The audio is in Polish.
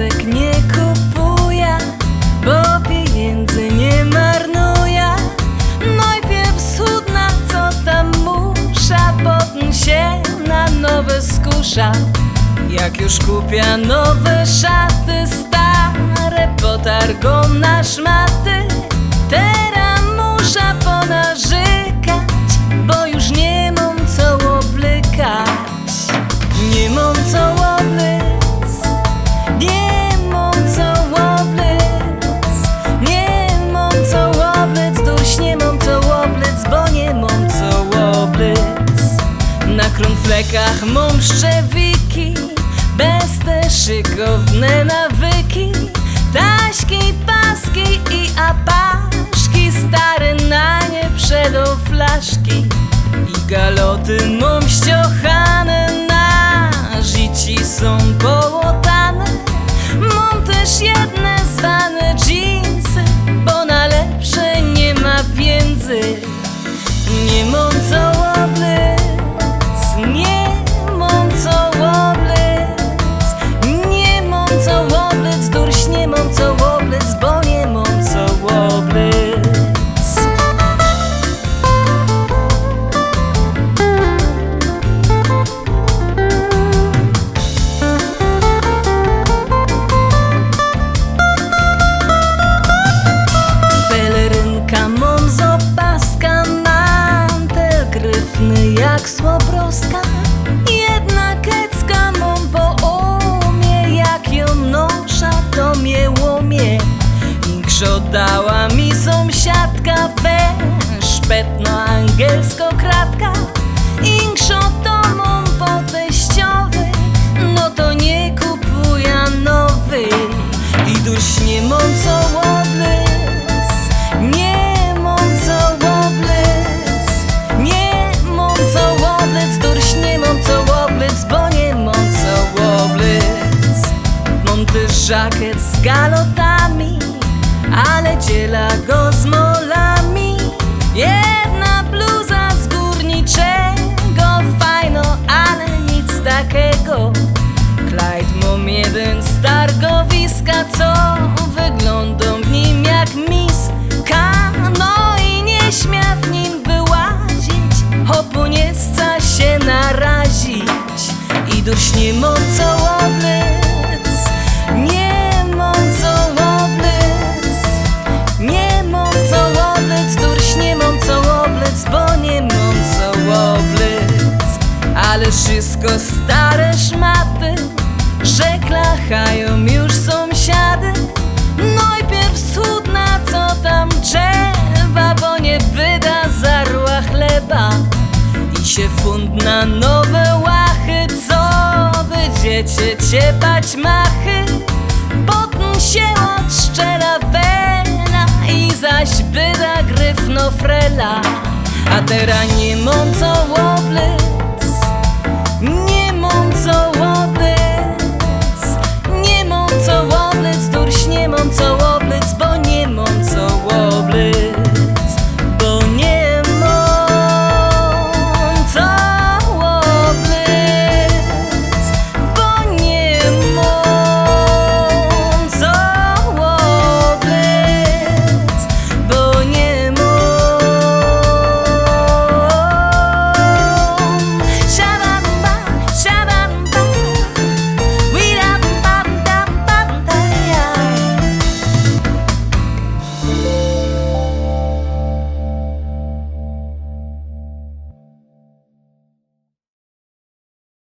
lasek nie kupuje, bo pieniędzy nie marnuje. Najpierw cudna, co tam musza, potem się na nowe skusza. Jak już kupia nowe szaty, stare potargą na szmaty. Teraz musza ponarzekać, bo już nie mam co oblykać. Nie mam co oblec, nie mam co oblec, nie mam co oblec, duś nie mam co oblec, bo nie mam co oblec. Na kronflekach mam szczewiki, bez te szykowne nawyki. Taśki, paski i apaszki, stare na nie przedo flaszki. I galoty mam ściochane, na życi są połotane. Mam też jedne zwane dżinsy, bo na lepsze nie ma pieniędzy. Nie mam co oblec, nie mam co oblec, nie mam co oblec, durś nie mam co oblec, bo nie mam co oblec. Pelerynka mam z opaska, mantel gryfny jak słobroska. Jedna kecka mam po umie, jak ją nosza to mnie łomie. Inkszo dała mi sąsiadka, szpetno angielsko kratka. Inkszo to mam po teściowej, no to nie kupuję nowy. I duś nie mam co oblec, nie mam co oblec, nie mam co oblec, durś nie mam co oblec, bo nie mam co oblec. Mam też żakiet z galotami, ale dziela go z molami. Jedna bluza z górniczego, fajno, ale nic takiego. Clyde mam jeden z targowiska, co wyglądam w nim jak miska. No i nie śmia w nim wyłazić, hopu nie chce się narazić. I duś nie mam co oblec, nie mam co oblec, nie mam co oblec, durś nie mam co oblec, bo nie mam co oblec. Ale wszystko stare szmaty, że klachają już sąsiady. Najpierw cudna, co tam trzeba, bo nie wyda zarła chleba. I się fund na nowe łachy, co będziecie ciepać machy. Potem się odszczela wena i zaś byda gryfno frela. A teraz nie mam co oblec,